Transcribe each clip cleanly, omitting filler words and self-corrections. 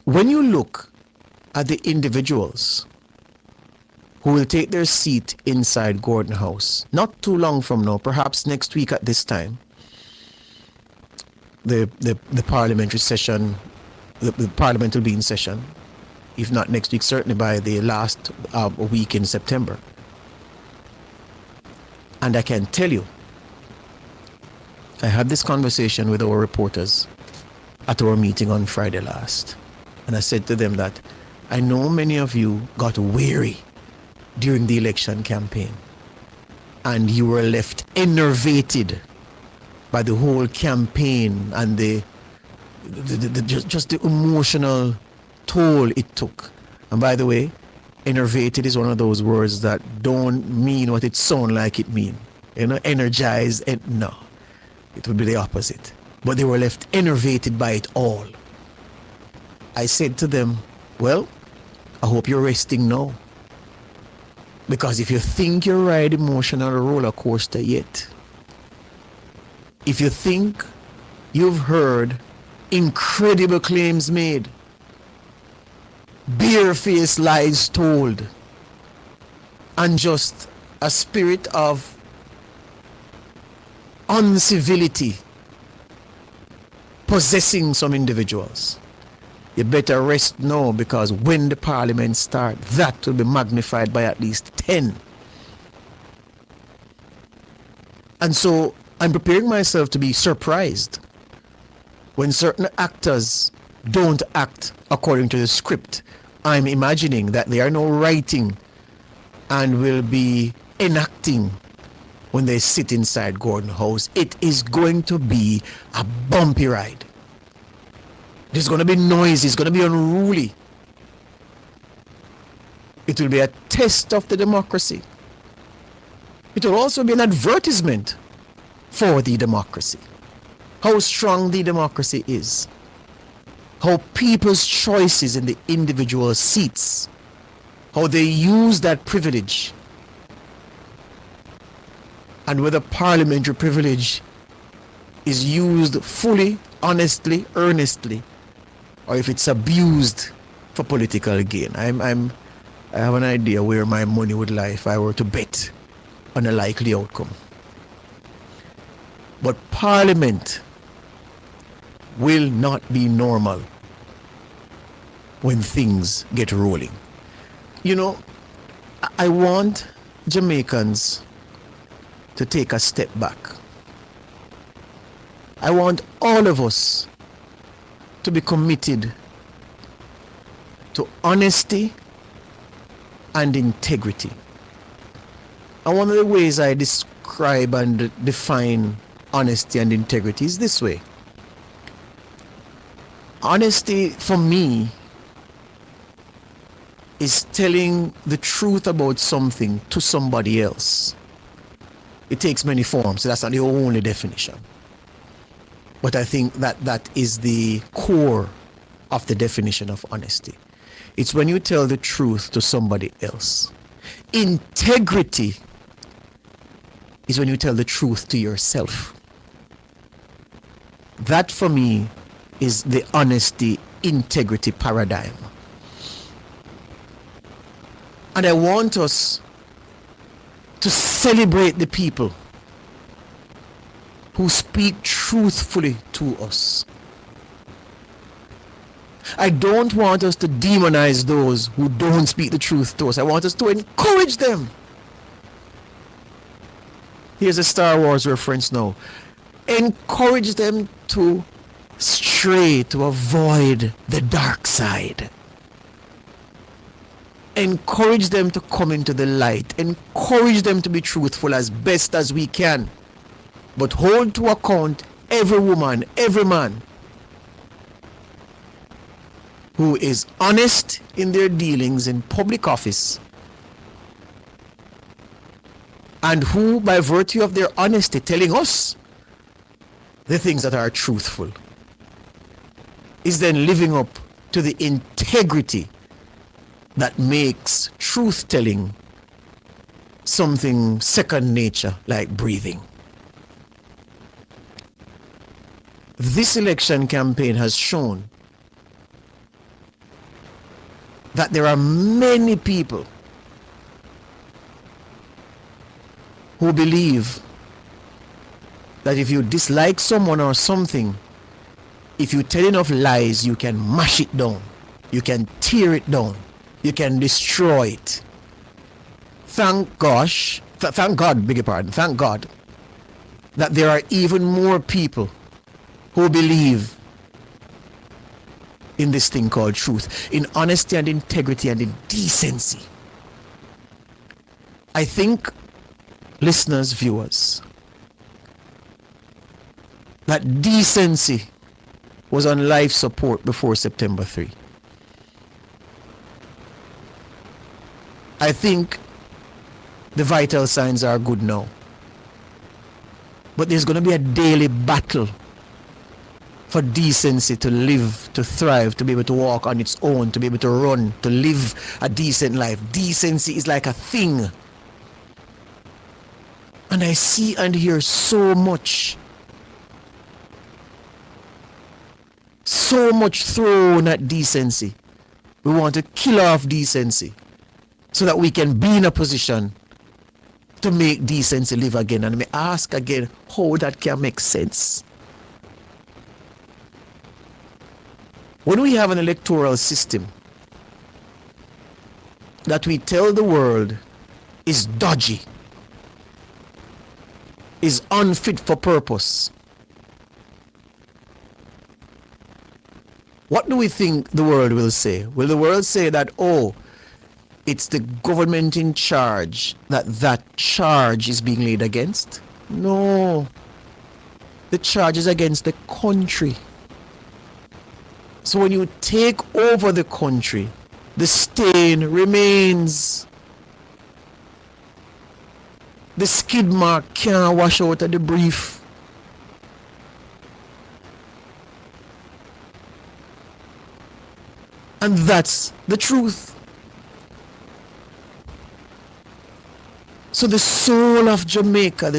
When you look at the individuals who will take their seat inside Gordon House, not too long from now, perhaps next week at this time, the parliamentary session, the parliament will be in session, if not next week, certainly by the last week in September. And I can tell you, I had this conversation with our reporters at our meeting on Friday last. And I said to them that I know many of you got weary during the election campaign and you were left enervated by the whole campaign and just the emotional toll it took. And by the way, enervated is one of those words that don't mean what it sounds like it means. You know, energized, no. It would be the opposite. But they were left enervated by it all. I said to them, well, I hope you're resting now. Because if you think you're riding emotional roller coaster yet, if you think you've heard incredible claims made, barefaced lies told, and just a spirit of uncivility possessing some individuals, you better rest now, because when the parliament starts, that will be magnified by at least 10. And so I'm preparing myself to be surprised when certain actors don't act according to the script. I'm imagining that they are now writing and will be enacting when they sit inside Gordon House. It is going to be a bumpy ride. There's going to be noisy, it's going to be unruly. It will be a test of the democracy. It will also be an advertisement for the democracy. How strong the democracy is. How people's choices in the individual seats, how they use that privilege. And whether parliamentary privilege is used fully, honestly, earnestly, or if it's abused for political gain. I have an idea where my money would lie if I were to bet on a likely outcome. But Parliament will not be normal when things get rolling. You know, I want Jamaicans to take a step back. I want all of us to be committed to honesty and integrity. And one of the ways I describe and define honesty and integrity is this way. Honesty for me is telling the truth about something to somebody else. It takes many forms, so that's not the only definition. But I think that is the core of the definition of honesty. It's when you tell the truth to somebody else. Integrity is when you tell the truth to yourself. That for me is the honesty integrity paradigm. And I want us to celebrate the people who speak truthfully to us. I don't want us to demonize those who don't speak the truth to us. I want us to encourage them. Here's a Star Wars reference now. Encourage them to stray, to avoid the dark side. Encourage them to come into the light. Encourage them to be truthful as best as we can. But hold to account every woman, every man who is honest in their dealings in public office, and who, by virtue of their honesty, telling us the things that are truthful, is then living up to the integrity that makes truth-telling something second nature, like breathing. This election campaign has shown that there are many people who believe that if you dislike someone or something, if you tell enough lies, you can mash it down. You can tear it down. You can destroy it. Thank God, beg your pardon, thank God that there are even more people who believe in this thing called truth, in honesty and integrity and in decency. I think, listeners, viewers, that decency was on life support before September 3. I think the vital signs are good now. But there's going to be a daily battle for decency to live, to thrive, to be able to walk on its own, to be able to run, to live a decent life. Decency is like a thing. And I see and hear so much thrown at decency. We want to kill off decency so that we can be in a position to make decency live again. And I ask again how that can make sense. When we have an electoral system that we tell the world is dodgy, is unfit for purpose, what do we think the world will say? Will the world say that, oh, it's the government in charge, that charge is being laid against? No. The charge is against the country. So when you take over the country, the stain remains. The skid mark can't wash out of the brief. And that's the truth. So the soul of Jamaica,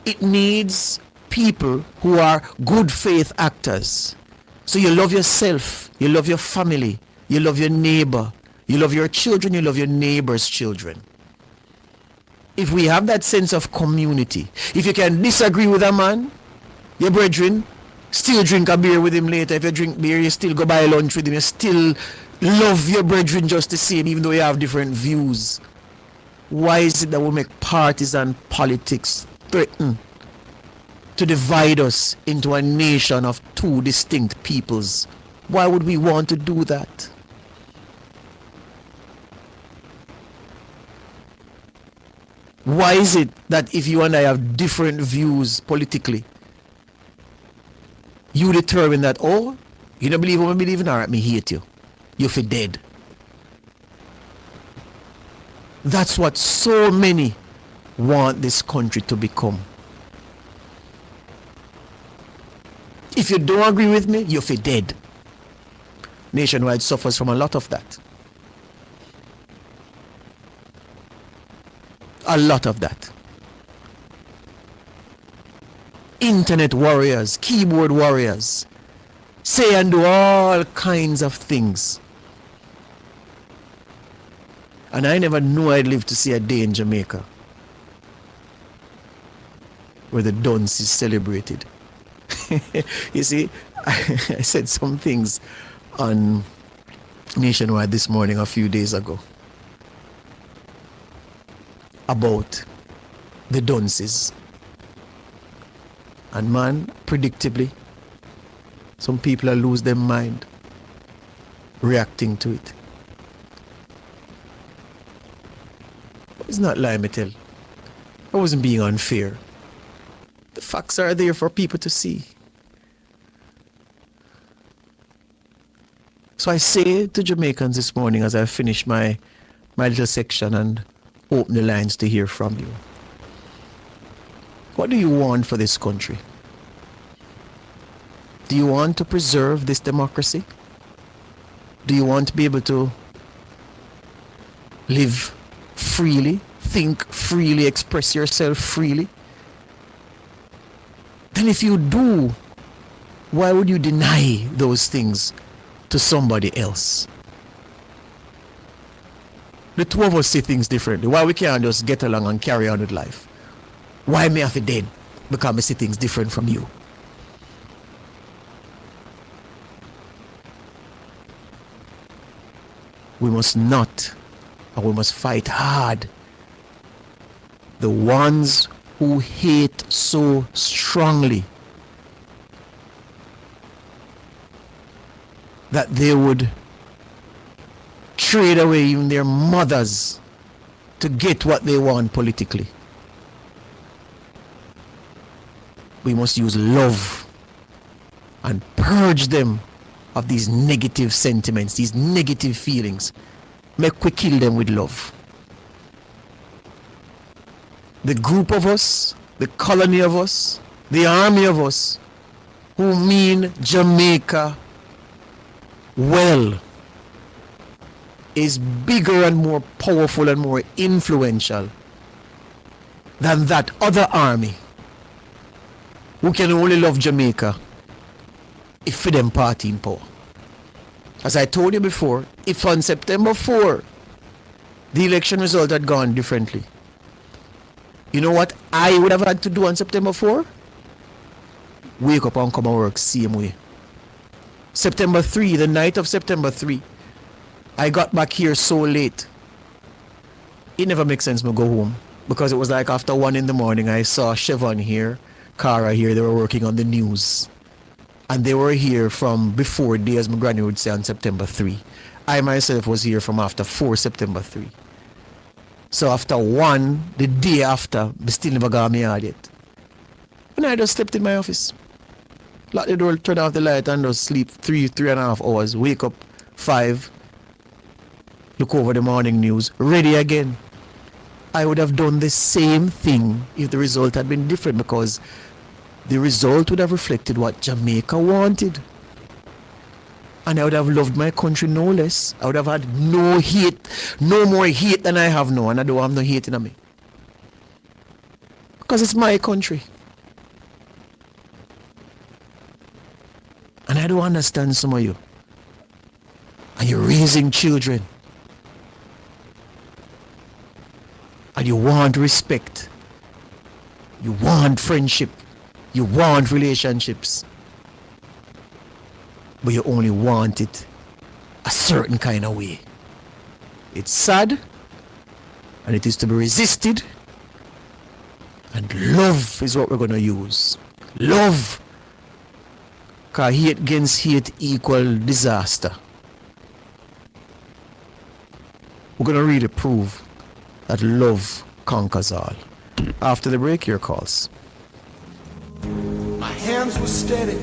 it needs people who are good faith actors. So you love yourself, you love your family, you love your neighbor, you love your children, you love your neighbor's children. If we have that sense of community, if you can disagree with a man, your brethren, still drink a beer with him later. If you drink beer, you still go buy lunch with him. You still love your brethren just the same, even though you have different views. Why is it that we make partisan politics threaten to divide us into a nation of two distinct peoples? Why would we want to do that? Why is it that if you and I have different views politically, you determine that, oh, you don't believe what I believe in, all right, me hate you. You feel dead. That's what so many want this country to become. If you don't agree with me, you feel dead. Nationwide suffers from a lot of that. A lot of that. Internet warriors, keyboard warriors, say and do all kinds of things. And I never knew I'd live to see a day in Jamaica where the dunce is celebrated. You see, I said some things on Nationwide this morning a few days ago about the dunces. And man, predictably, some people are lose their mind reacting to it. It's not lie, me tell. I wasn't being unfair. The facts are there for people to see. So I say to Jamaicans this morning as I finish my little section and open the lines to hear from you. What do you want for this country? Do you want to preserve this democracy? Do you want to be able to live freely, think freely, express yourself freely? Then if you do, why would you deny those things to somebody else. The two of us see things differently. Why we can't just get along and carry on with life? Why me have to dead? Because I see things different from you. We must not, and we must fight hard. The ones who hate so strongly that they would trade away even their mothers to get what they want politically. We must use love and purge them of these negative sentiments, these negative feelings. Make we kill them with love. The group of us, the colony of us, the army of us who mean Jamaica well is bigger and more powerful and more influential than that other army who can only love Jamaica if for them party in power. As I told you before, if on September 4 the election result had gone differently, you know what I would have had to do on September 4? Wake up and come and work same way. September 3, the night of September 3, I got back here so late. It never makes sense to go home because it was like after 1 in the morning I saw Chevron here, Cara here, they were working on the news. And they were here from before day, as my granny would say, on September 3. I myself was here from after 4 September 3. So after 1, the day after, they still never got me out yet. And I just slept in my office. Lock the door, turn off the light and just sleep 3.5 hours. Wake up 5. Look over the morning news. Ready again. I would have done the same thing if the result had been different, because the result would have reflected what Jamaica wanted. And I would have loved my country no less. I would have had no hate, no more hate than I have now. And I don't have no hate in me. Because it's my country. And I don't understand some of you. And you're raising children. And you want respect. You want friendship. You want relationships. But you only want it a certain kind of way. It's sad. And it is to be resisted. And love is what we're going to use. Love. Because hate against hate equal disaster. We're going to really prove that love conquers all. After the break, your calls. My hands were steady.